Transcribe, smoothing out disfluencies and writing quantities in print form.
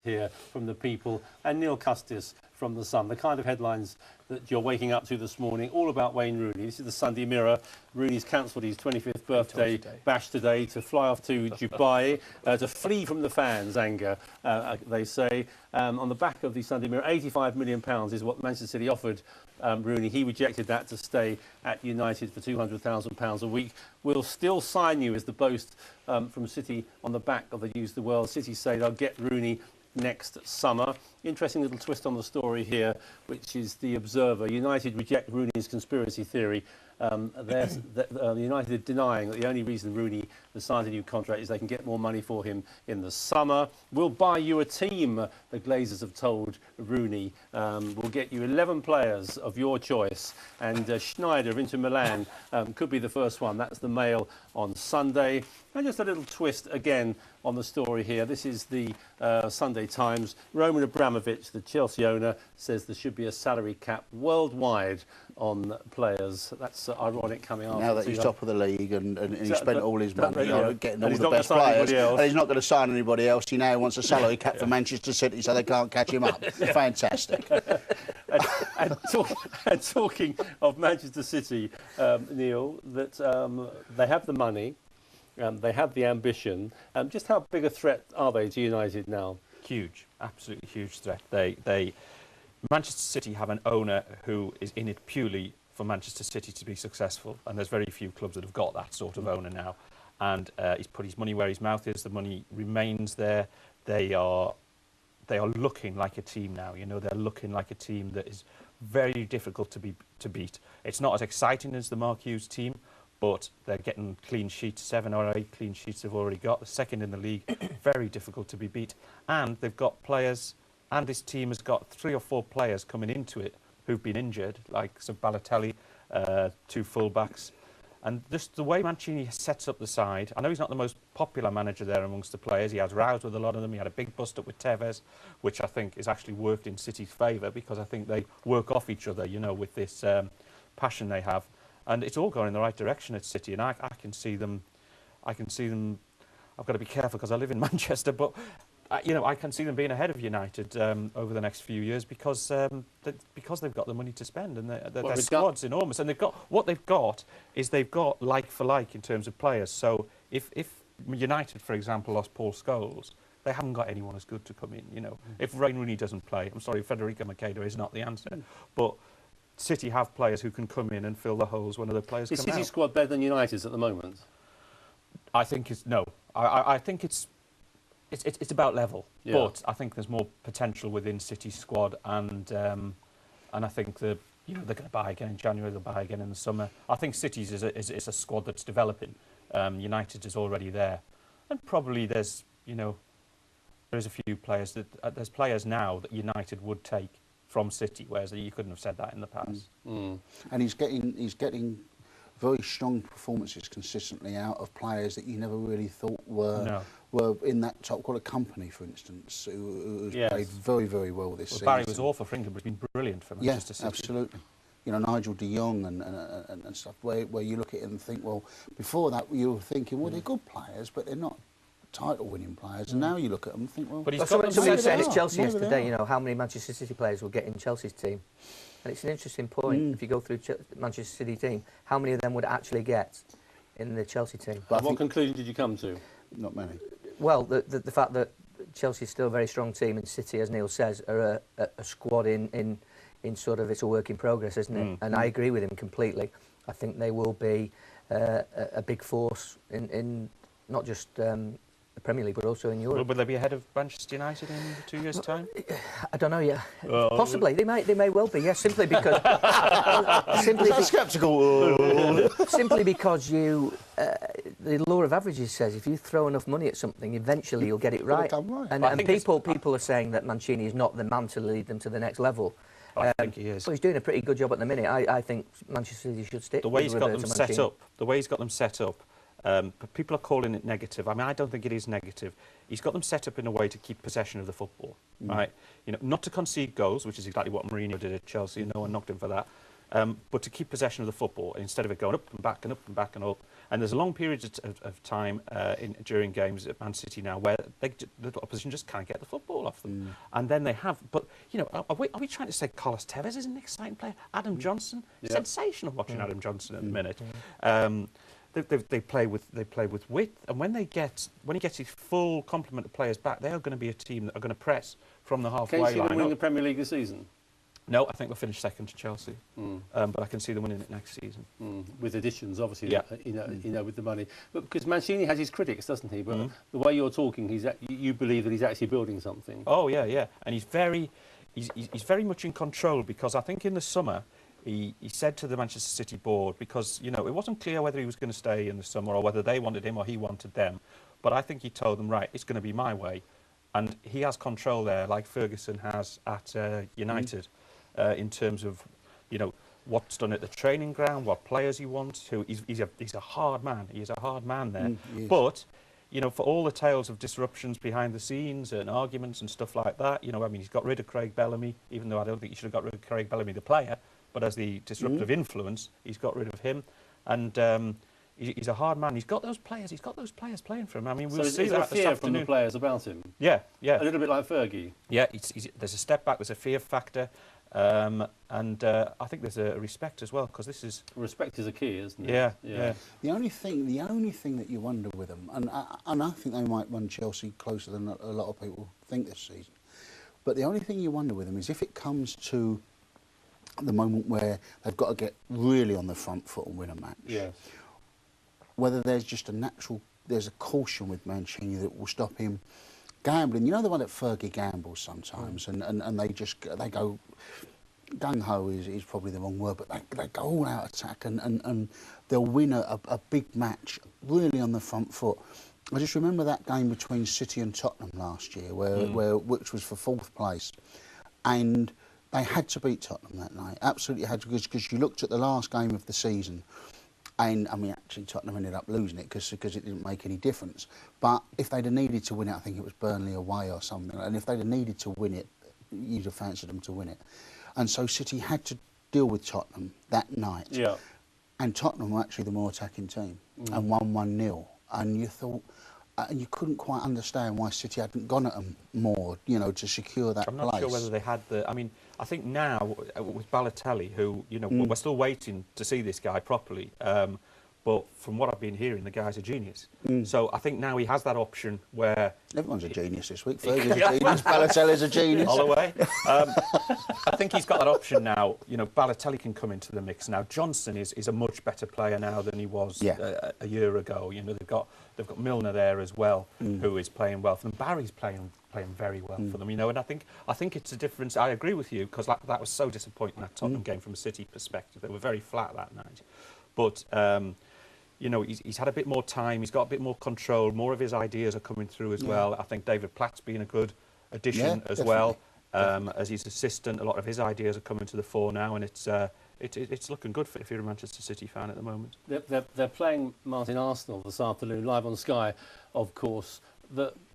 here from the People and Neil Custis from the Sun. The kind of headlines that you're waking up to this morning, all about Wayne Rooney. This is the Sunday Mirror. Rooney's cancelled his 25th birthday bash today to fly off to Dubai to flee from the fans' anger, they say. On the back of the Sunday Mirror, £85 million is what Manchester City offered Rooney. He rejected that to stay at United for £200,000 a week. We'll still sign you, is the boast from City on the back of the Use the World. City say they'll get Rooney next summer. Interesting little twist on the story here, which is the Observer. United reject Rooney's conspiracy theory. United are denying that the only reason Rooney has signed a new contract is they can get more money for him in the summer. We'll buy you a team, the Glazers have told Rooney. We'll get you 11 players of your choice. And Schneider of Inter Milan could be the first one. That's the Mail on Sunday. And just a little twist again on the story here. This is the Sunday Times. Roman Abramovich, the Chelsea owner, says there should be a salary cap worldwide on players. That's ironic coming after. Now that he's top of the league and he spent all his money on getting all he's the not best gonna sign players, anybody else. and he's not going to sign anybody else. He now wants a salary cap for Manchester City so they can't catch him up. Fantastic. and talking of Manchester City, Neil, that they have the money, they have the ambition. Just how big a threat are they to United now? Huge, absolutely huge threat. Manchester City have an owner who is in it purely for Manchester City to be successful, and there's very few clubs that have got that sort of owner now. And he's put his money where his mouth is. The money remains there. They are looking like a team now. You know, they're looking like a team that is very difficult to beat. It's not as exciting as the Mark Hughes team, but they're getting clean sheets. 7 or 8 clean sheets they've already got. The second in the league, very difficult to be beat. And they've got players, and this team has got 3 or 4 players coming into it who've been injured, like Balotelli, 2 full-backs. And just the way Mancini sets up the side, I know he's not the most popular manager there amongst the players. He has rows with a lot of them. He had a big bust-up with Tevez, which I think has actually worked in City's favour because I think they work off each other, you know, with this passion they have. And it's all going in the right direction at City, and I can see them. I've got to be careful because I live in Manchester, but you know, I can see them being ahead of United over the next few years because they've got the money to spend, and their squad's enormous. And what they've got is they've got like for like in terms of players. So if United, for example, lost Paul Scholes, they haven't got anyone as good to come in. You know, if Wayne Rooney doesn't play, I'm sorry, Federico Macedo is not the answer, but City have players who can come in and fill the holes when other players come out. Is City's squad better than United's at the moment? I think it's no. I think it's about level, but I think there's more potential within City's squad, and I think they're going to buy again in January. They'll buy again in the summer. I think City's is a squad that's developing. United is already there, and probably there's a few players that there's players now that United would take from City, whereas you couldn't have said that in the past. And he's getting very strong performances consistently out of players that you never really thought were in that top quality. Company, for instance, who has played very, very well this season. Barry was awful for England, but he's been brilliant for Manchester City. Absolutely. You know, Nigel de Jong and stuff, where you look at it and think, well, before that you were thinking, well, they're good players, but they're not title-winning players, and now you look at them and think, well... But somebody said at Chelsea yesterday, you know, how many Manchester City players will get in Chelsea's team. And it's an interesting point, if you go through Manchester City team, how many of them would actually get in the Chelsea team? But what conclusion did you come to? Not many. Well, the fact that Chelsea is still a very strong team, and City, as Neil says, are a squad in sort of, it's a work in progress, isn't it? And I agree with him completely. I think they will be a big force in not just... the Premier League, but also in Europe. Will they be ahead of Manchester United in 2 years' time? I don't know yet. Possibly, they may well be. Yes, simply because simply because the law of averages says if you throw enough money at something, eventually you'll get it right. And people are saying that Mancini is not the man to lead them to the next level. I think he is. Well, he's doing a pretty good job at the minute. I think Manchester City should stick. The way he's got them set up. The way he's got them set up. But people are calling it negative. I mean, I don't think it is negative. He's got them set up in a way to keep possession of the football, right? You know, not to concede goals, which is exactly what Mourinho did at Chelsea. No one knocked him for that. But to keep possession of the football instead of it going up and back and up and back and up. And there's a long period of time during games at Man City now where the opposition just can't get the football off them. And then they have, but, you know, are we trying to say Carlos Tevez is an exciting player? Adam Johnson? Sensational watching Adam Johnson at the minute. They play with width, and when he gets his full complement of players back, they are going to be a team that are going to press from the halfway line. Can you see them winning the Premier League this season? No, I think they'll finish second to Chelsea, but I can see them winning it next season. With additions, obviously, Yeah. you know, with the money. But because Mancini has his critics, doesn't he? But the way you're talking, you believe that he's actually building something. Oh yeah, and he's very much in control, because I think in the summer he said to the Manchester City board, because, you know, it wasn't clear whether he was going to stay in the summer or whether they wanted him or he wanted them. But I think he told them, right, it's going to be my way, and he has control there, like Ferguson has at United. In terms of, you know, what's done at the training ground, what players he wants. He's a hard man. He is a hard man there. But, you know, for all the tales of disruptions behind the scenes and arguments and stuff like that, you know, I mean, he's got rid of Craig Bellamy, even though I don't think he should have got rid of Craig Bellamy, the player, but as the disruptive influence, he's got rid of him. And he's a hard man. He's got those players playing for him. I mean, we'll see is there that a this fear afternoon. from the players about him? Yeah. A little bit like Fergie. Yeah, there's a step back, there's a fear factor. And I think there's a respect as well, because this is... Respect is a key, isn't it? Yeah. The only thing that you wonder with them, and I think they might run Chelsea closer than a lot of people think this season, but the only thing you wonder with them is if it comes to the moment where they've got to get really on the front foot and win a match. Yes. Whether there's just there's a caution with Mancini that will stop him gambling. You know the one that Fergie gambles sometimes, and they go gung-ho is probably the wrong word, but they go all out attack and they'll win a big match really on the front foot. I just remember that game between City and Tottenham last year, which was for 4th place, and they had to beat Tottenham that night. Absolutely had to, because you looked at the last game of the season. And, I mean, actually, Tottenham ended up losing it because it didn't make any difference. But if they'd have needed to win it, I think it was Burnley away or something, and if they'd have needed to win it, you'd have fancied them to win it. And so City had to deal with Tottenham that night. Yeah. And Tottenham were actually the more attacking team and won 1-0. And you thought... and you couldn't quite understand why City hadn't gone at them more, you know, to secure that place. I'm not sure whether they had the... I mean, I think now, with Balotelli, who, you know, we're still waiting to see this guy properly, but from what I've been hearing, the guy's a genius. So I think now he has that option where... Everyone's a genius this week. Fergie's a genius, Balotelli's a genius. Holloway. I think he's got that option now. You know, Balotelli can come into the mix now. Johnson is a much better player now than he was a year ago. You know, they've got Milner there as well, who is playing well for them. Barry's playing very well for them. You know, and I think it's a difference. I agree with you, because that was so disappointing, that Tottenham game from a City perspective. They were very flat that night, but. You know, he's had a bit more time, he's got a bit more control, more of his ideas are coming through as well. I think David Platt's been a good addition as well. As his assistant, a lot of his ideas are coming to the fore now, and it's looking good if you're a Manchester City fan at the moment. They're playing Martin Arsenal this afternoon, live on Sky, of course.